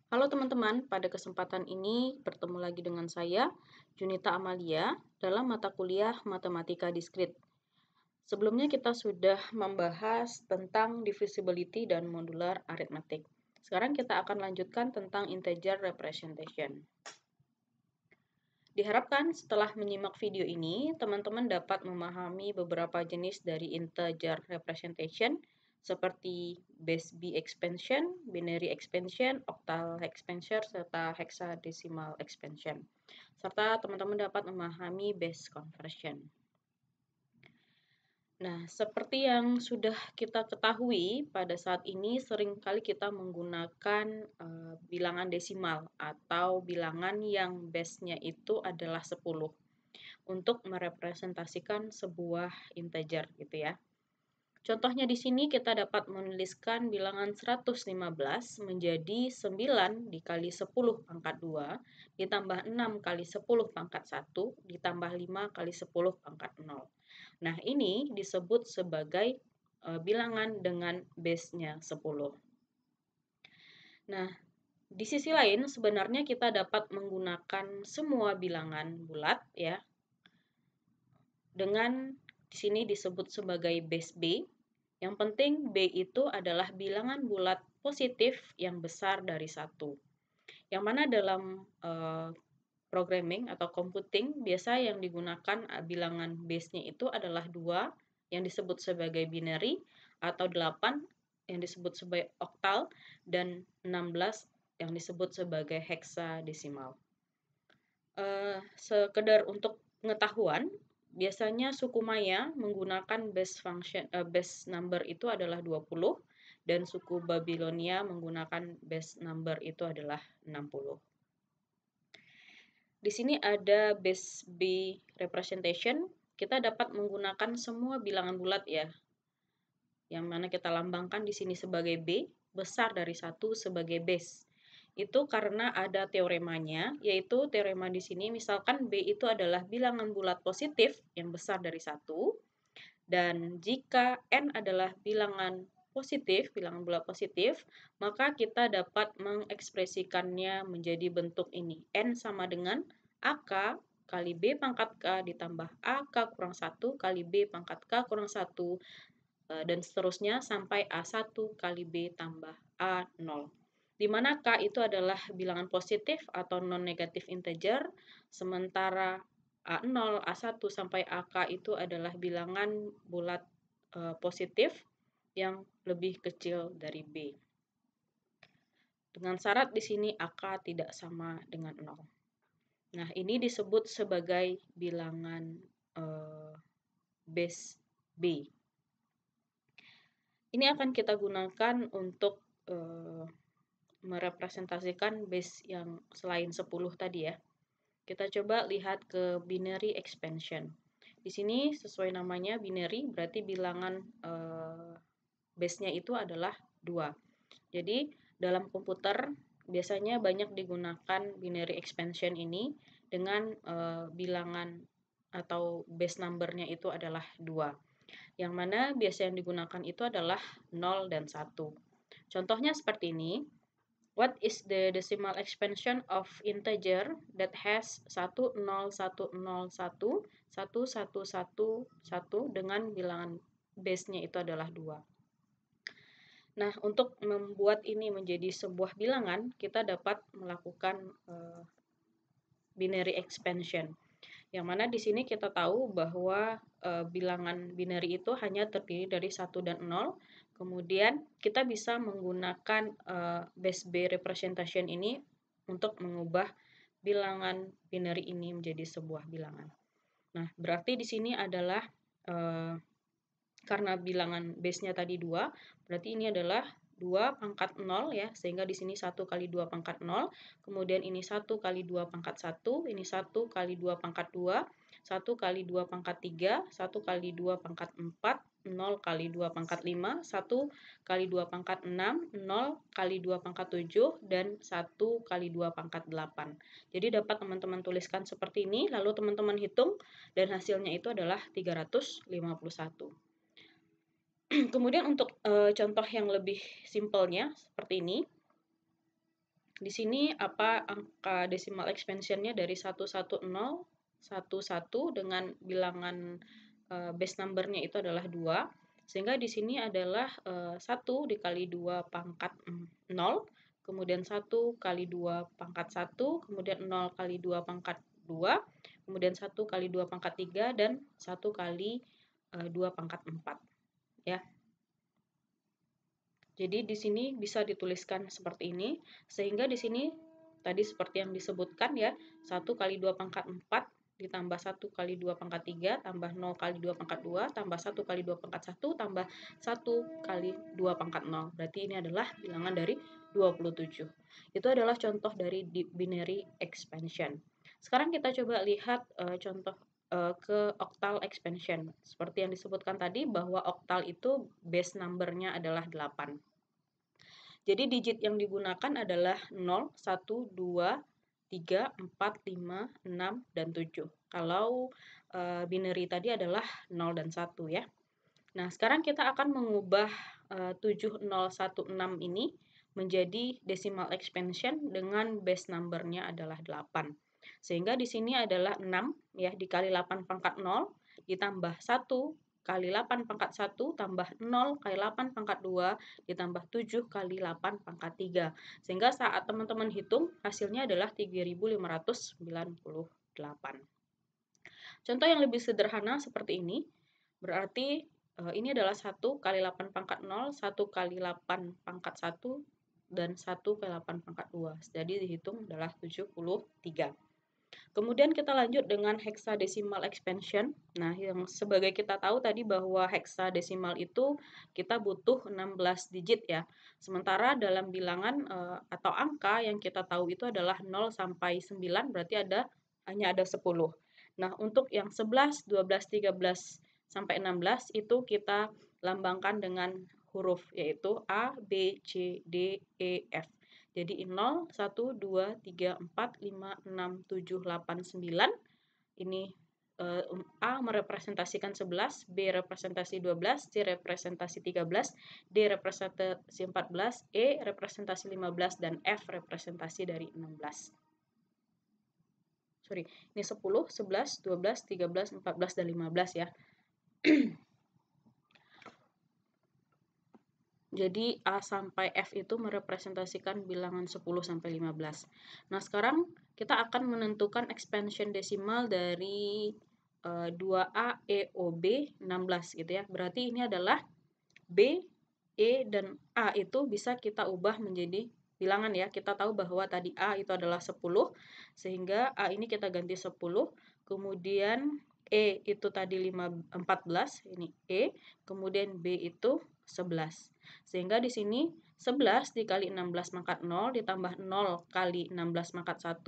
Halo teman-teman, pada kesempatan ini bertemu lagi dengan saya, Junita Amalia, dalam mata kuliah Matematika Diskrit. Sebelumnya kita sudah membahas tentang divisibility dan modular arithmetic. Sekarang kita akan lanjutkan tentang integer representation. Diharapkan setelah menyimak video ini, teman-teman dapat memahami beberapa jenis dari integer representation seperti base B expansion, binary expansion, octal expansion, serta hexadecimal expansion. Serta teman-teman dapat memahami base conversion. Nah, seperti yang sudah kita ketahui, pada saat ini seringkali kita menggunakan bilangan desimal atau bilangan yang base-nya itu adalah 10 untuk merepresentasikan sebuah integer gitu ya. Contohnya di sini kita dapat menuliskan bilangan 115 menjadi 9 dikali 10 pangkat 2 ditambah 6 kali 10 pangkat 1 ditambah 5 kali 10 pangkat 0. Nah, ini disebut sebagai bilangan dengan base-nya 10. Nah, di sisi lain sebenarnya kita dapat menggunakan semua bilangan bulat ya. Dengan di sini disebut sebagai base B. Yang penting B itu adalah bilangan bulat positif yang besar dari 1. Yang mana dalam programming atau computing biasa yang digunakan bilangan base-nya itu adalah 2 yang disebut sebagai binary atau 8 yang disebut sebagai octal dan 16 yang disebut sebagai hexadecimal. Sekedar untuk pengetahuan, biasanya suku Maya menggunakan base number itu adalah 20 dan suku Babilonia menggunakan base number itu adalah 60. Di sini ada base B representation, kita dapat menggunakan semua bilangan bulat ya. Yang mana kita lambangkan di sini sebagai B, besar dari 1 sebagai base. Itu karena ada teoremanya, yaitu teorema di sini misalkan B itu adalah bilangan bulat positif yang besar dari 1, dan jika N adalah bilangan positif, bilangan bulat positif, maka kita dapat mengekspresikannya menjadi bentuk ini. N sama dengan AK kali B pangkat K ditambah AK kurang 1 kali B pangkat K kurang 1, dan seterusnya sampai A1 kali B tambah A0. Di mana K itu adalah bilangan positif atau non-negatif integer, sementara A0, A1 sampai AK itu adalah bilangan bulat positif yang lebih kecil dari B. Dengan syarat di sini AK tidak sama dengan 0. Nah, ini disebut sebagai bilangan base B. Ini akan kita gunakan untuk merepresentasikan base yang selain 10 tadi ya. Kita coba lihat ke binary expansion. Di sini sesuai namanya binary berarti bilangan base-nya itu adalah 2. Jadi dalam komputer biasanya banyak digunakan binary expansion ini dengan bilangan atau base number-nya itu adalah 2. Yang mana biasa yang digunakan itu adalah 0 dan 1. Contohnya seperti ini. What is the decimal expansion of integer that has 1,0,1,0,1,1,1,1 dengan bilangan base-nya itu adalah 2. Nah, untuk membuat ini menjadi sebuah bilangan, kita dapat melakukan binary expansion. Yang mana di sini kita tahu bahwa bilangan binary itu hanya terdiri dari 1 dan 0. Kemudian kita bisa menggunakan base B representation ini untuk mengubah bilangan binary ini menjadi sebuah bilangan. Nah, berarti di sini adalah karena bilangan base-nya tadi 2, berarti ini adalah 2 pangkat 0 ya, sehingga di sini 1 kali 2 pangkat 0, kemudian ini 1 kali 2 pangkat 1, ini 1 kali 2 pangkat 2, 1 kali 2 pangkat 3, 1 kali 2 pangkat 4, 0 kali 2 pangkat 5, 1 kali 2 pangkat 6, 0 kali 2 pangkat 7, dan 1 kali 2 pangkat 8. Jadi dapat teman-teman tuliskan seperti ini, lalu teman-teman hitung, dan hasilnya itu adalah 351. Kemudian untuk contoh yang lebih simpelnya seperti ini. Di sini apa angka decimal expansion-nya dari 110, 11 dengan bilangan base number-nya itu adalah 2. Sehingga di sini adalah 1 dikali 2 pangkat 0, kemudian 1 kali 2 pangkat 1, kemudian 0 kali 2 pangkat 2, kemudian 1 kali 2 pangkat 3, dan 1 kali 2 pangkat 4. Ya. Jadi di sini bisa dituliskan seperti ini, sehingga di sini tadi seperti yang disebutkan ya, 1 kali 2 pangkat 4 ditambah 1 kali 2 pangkat 3 tambah 0 kali 2 pangkat 2 tambah 1 kali 2 pangkat 1 tambah 1 kali 2 pangkat 0. Berarti ini adalah bilangan dari 27. Itu adalah contoh dari binary expansion. Sekarang kita coba lihat contoh ke octal expansion. Seperti yang disebutkan tadi bahwa octal itu base number-nya adalah 8. Jadi digit yang digunakan adalah 0, 1, 2, 3, 4, 5, 6, dan 7. Kalau binary tadi adalah 0 dan 1 ya. Nah, sekarang kita akan mengubah 7016 ini menjadi decimal expansion dengan base number-nya adalah 8. Sehingga di sini adalah 6 ya, dikali 8 pangkat 0 ditambah 1 kali 8 pangkat 1 tambah 0 kali 8 pangkat 2 ditambah 7 kali 8 pangkat 3. Sehingga saat teman-teman hitung hasilnya adalah 3598. Contoh yang lebih sederhana seperti ini, berarti ini adalah 1 kali 8 pangkat 0, 1 kali 8 pangkat 1, dan 1 kali 8 pangkat 2. Jadi dihitung adalah 73. Kemudian kita lanjut dengan hexadecimal expansion. Nah, yang sebagai kita tahu tadi bahwa hexadecimal itu kita butuh 16 digit ya. Sementara dalam bilangan atau angka yang kita tahu itu adalah 0 sampai 9, berarti hanya ada 10. Nah, untuk yang 11, 12, 13 sampai 16 itu kita lambangkan dengan huruf yaitu A, B, C, D, E, F. Jadi 0, 1, 2, 3, 4, 5, 6, 7, 8, 9. Ini A merepresentasikan 11, B representasi 12, C representasi 13, D representasi 14, E representasi 15, dan F representasi dari 16. Sorry, ini 10, 11, 12, 13, 14, dan 15 ya. Jadi A sampai F itu merepresentasikan bilangan 10 sampai 15. Nah, sekarang kita akan menentukan expansion desimal dari 2A, E, O, B, 16 gitu ya. Berarti ini adalah B, E, dan A itu bisa kita ubah menjadi bilangan ya. Kita tahu bahwa tadi A itu adalah 10, sehingga A ini kita ganti 10. Kemudian E itu tadi 14, ini E. Kemudian B itu 11. Sehingga di sini 11 dikali 16 pangkat 0 ditambah 0 kali 16 pangkat 1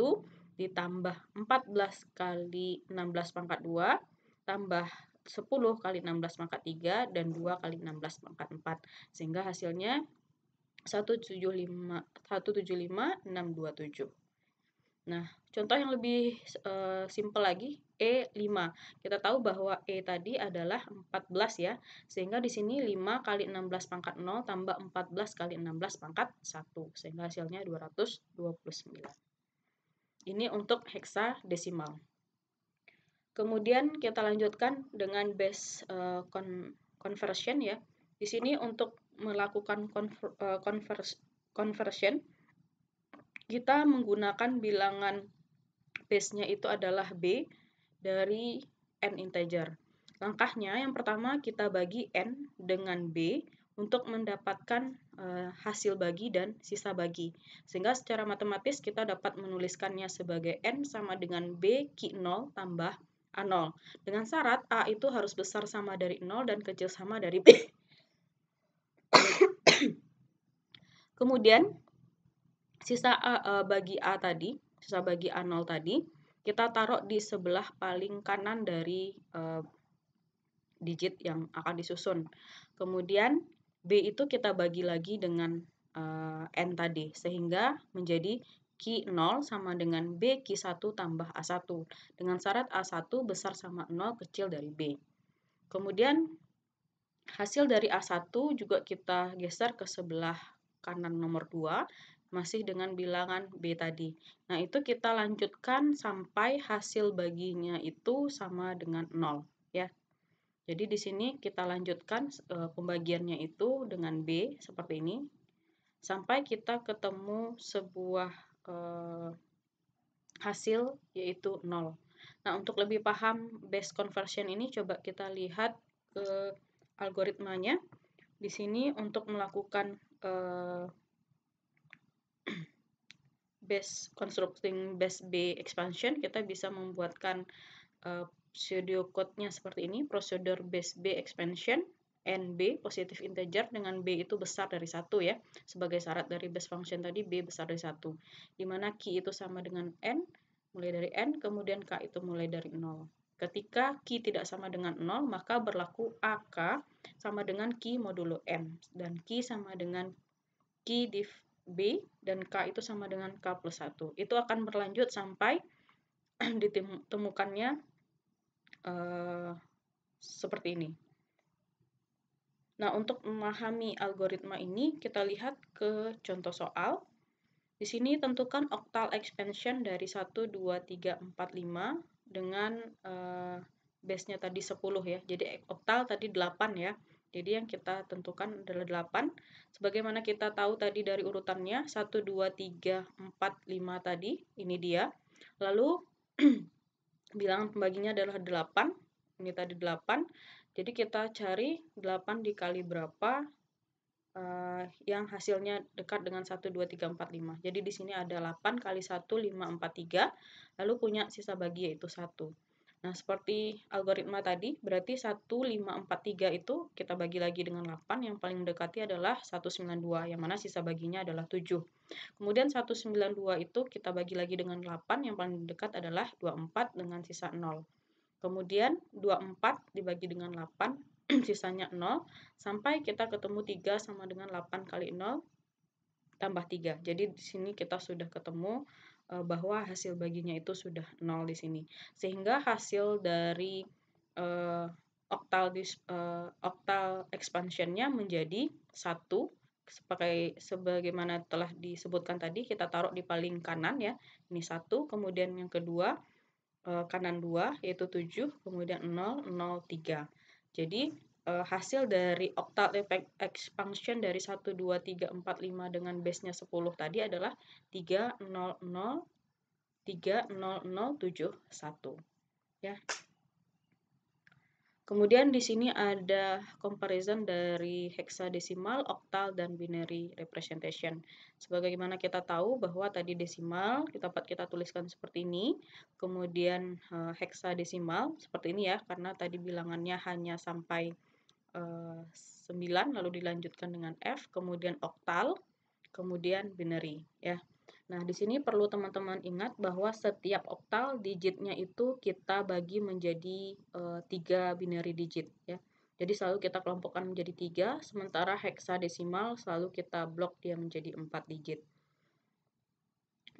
ditambah 14 kali 16 pangkat 2 tambah 10 kali 16 pangkat 3 dan 2 kali 16 pangkat 4. Sehingga hasilnya 175,627. Nah, contoh yang lebih simpel lagi, E5. Kita tahu bahwa E tadi adalah 14 ya, sehingga di sini 5 kali 16 pangkat 0 tambah 14 kali 16 pangkat 1, sehingga hasilnya 229. Ini untuk hexadesimal. Kemudian kita lanjutkan dengan base conversion ya. Di sini untuk melakukan conversion, kita menggunakan bilangan base-nya itu adalah B dari n integer. Langkahnya yang pertama kita bagi n dengan B untuk mendapatkan hasil bagi dan sisa bagi. Sehingga secara matematis kita dapat menuliskannya sebagai n sama dengan B Ki 0 tambah A0. Dengan syarat A itu harus besar sama dari 0 dan kecil sama dari B. Kemudian sisa bagi A tadi, sisa bagi A0 tadi, kita taruh di sebelah paling kanan dari digit yang akan disusun. Kemudian B itu kita bagi lagi dengan N tadi, sehingga menjadi Ki 0 sama dengan B Ki 1 tambah A1. Dengan syarat A1 besar sama 0 kecil dari B. Kemudian hasil dari A1 juga kita geser ke sebelah kanan nomor 2. masih dengan bilangan B tadi. Nah, itu kita lanjutkan sampai hasil baginya itu sama dengan 0 ya. Jadi di sini kita lanjutkan pembagiannya itu dengan B seperti ini sampai kita ketemu sebuah hasil yaitu 0. Nah, untuk lebih paham base conversion ini coba kita lihat ke algoritmanya. Di sini untuk melakukan constructing base B expansion, kita bisa membuatkan pseudocode-nya seperti ini, procedure base B expansion NB positive integer dengan B itu besar dari 1 ya. Sebagai syarat dari base function tadi B besar dari 1. Di mana key itu sama dengan N, mulai dari N, kemudian K itu mulai dari 0. Ketika key tidak sama dengan 0, maka berlaku AK sama dengan key modulo N. Dan key sama dengan key div B, dan K itu sama dengan K plus 1. Itu akan berlanjut sampai ditemukannya seperti ini. Nah, untuk memahami algoritma ini, kita lihat ke contoh soal. Di sini tentukan octal expansion dari 1, 2, 3, 4, 5 dengan base-nya tadi 10 ya. Jadi octal tadi 8 ya. Jadi yang kita tentukan adalah 8. Sebagaimana kita tahu tadi dari urutannya, 1, 2, 3, 4, 5 tadi, ini dia. Lalu bilangan pembaginya adalah 8. Ini tadi 8. Jadi kita cari 8 dikali berapa yang hasilnya dekat dengan 1, 2, 3, 4, 5. Jadi di sini ada 8 kali 1, 5, 4, 3. Lalu punya sisa bagi yaitu 1. Nah, seperti algoritma tadi, berarti 1, 5, 4, 3 itu kita bagi lagi dengan 8. Yang paling mendekati adalah 192, yang mana sisa baginya adalah 7. Kemudian 192 itu kita bagi lagi dengan 8. Yang paling dekat adalah 24 dengan sisa 0. Kemudian 24 dibagi dengan 8, sisanya 0, sampai kita ketemu 3 sama dengan 8 kali 0 tambah 3. Jadi di sini kita sudah ketemu bahwa hasil baginya itu sudah 0 di sini. Sehingga hasil dari octal expansion-nya menjadi 1. Sebagaimana telah disebutkan tadi, kita taruh di paling kanan ya. Ini 1, kemudian yang kedua kanan 2 yaitu 7, kemudian 0, 0, 3. Jadi hasil dari octal expansion dari 1, 2, 3, 4, 5 dengan base-nya 10 tadi adalah 3, 0, 0, 3, 0, 0, 7, 1. Ya. Kemudian di sini ada comparison dari hexadesimal, octal, dan binary representation. Sebagaimana kita tahu bahwa tadi desimal dapat kita tuliskan seperti ini, kemudian hexadesimal seperti ini ya, karena tadi bilangannya hanya sampai 9 lalu dilanjutkan dengan F, kemudian octal, kemudian binary ya. Nah, di sini perlu teman-teman ingat bahwa setiap oktal digitnya itu kita bagi menjadi 3 binary digit ya. Jadi selalu kita kelompokkan menjadi 3, sementara heksadesimal selalu kita blok dia menjadi 4 digit.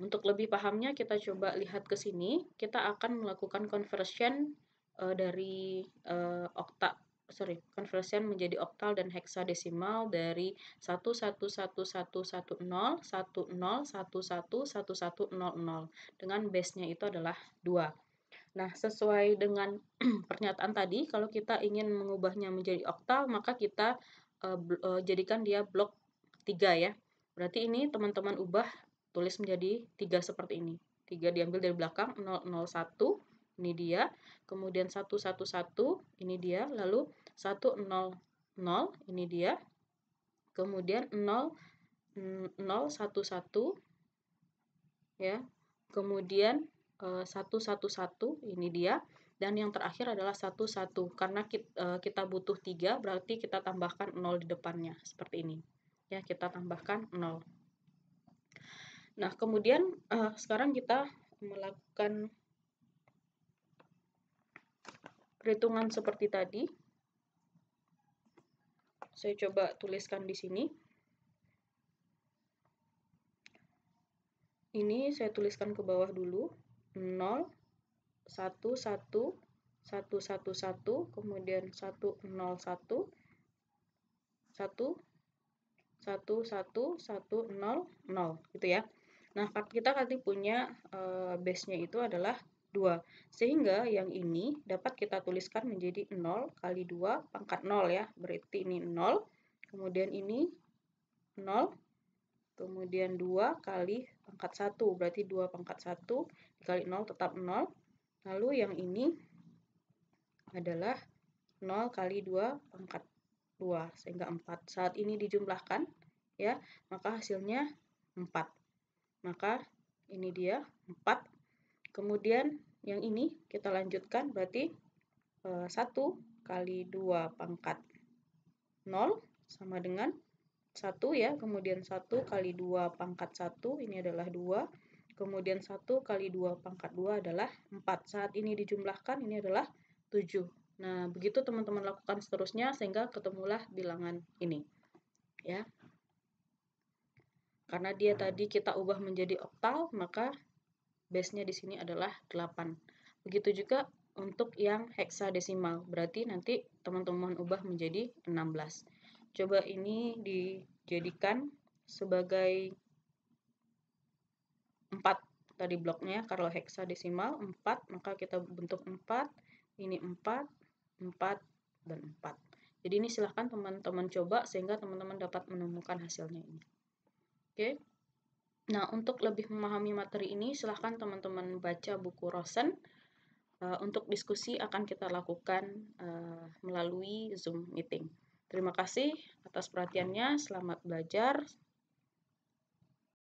Untuk lebih pahamnya kita coba lihat ke sini, kita akan melakukan conversion dari conversion menjadi oktal dan heksadesimal dari 1111110 10111100 dengan base-nya itu adalah 2. Nah, sesuai dengan pernyataan tadi, kalau kita ingin mengubahnya menjadi oktal, maka kita jadikan dia blok 3 ya. Berarti ini teman-teman ubah tulis menjadi 3 seperti ini. 3 diambil dari belakang, 001, ini dia. Kemudian 111, ini dia. Lalu 100, ini dia. Kemudian 0011, ya. Kemudian 111, ini dia. Dan yang terakhir adalah 11. Karena kita butuh 3, berarti kita tambahkan 0 di depannya. Seperti ini. Ya, kita tambahkan 0. Nah, kemudian sekarang kita melakukan perhitungan seperti tadi. Saya coba tuliskan di sini. Ini saya tuliskan ke bawah dulu. 0, 1, 1, 1, 1, 1, kemudian 1, 0, 1, 1, 1, 1, 1, 0, 0 gitu ya. Nah, kita tadi punya base-nya itu adalah 2. Sehingga yang ini dapat kita tuliskan menjadi 0 kali 2 pangkat 0 ya. Berarti ini 0. Kemudian ini 0. Kemudian 2 kali pangkat 1. Berarti 2 pangkat 1 dikali 0 tetap 0. Lalu yang ini adalah 0 kali 2 pangkat 2 sehingga 4. Saat ini dijumlahkan ya, maka hasilnya 4. Maka ini dia 4. Kemudian yang ini kita lanjutkan berarti 1 kali 2 pangkat 0 sama dengan 1 ya. Kemudian 1 kali 2 pangkat 1 ini adalah 2. Kemudian 1 kali 2 pangkat 2 adalah 4. Saat ini dijumlahkan ini adalah 7. Nah, begitu teman-teman lakukan seterusnya sehingga ketemulah bilangan ini. Ya. Karena dia tadi kita ubah menjadi oktal, maka base-nya di sini adalah 8. Begitu juga untuk yang heksadesimal. Berarti nanti teman-teman ubah menjadi 16. Coba ini dijadikan sebagai 4 tadi bloknya. Kalau heksadesimal 4, maka kita bentuk 4, ini 4, 4, dan 4. Jadi ini silahkan teman-teman coba sehingga teman-teman dapat menemukan hasilnya ini. Oke. Nah, untuk lebih memahami materi ini silahkan teman-teman baca buku Rosen. Untuk diskusi akan kita lakukan melalui Zoom meeting. Terima kasih atas perhatiannya. Selamat belajar.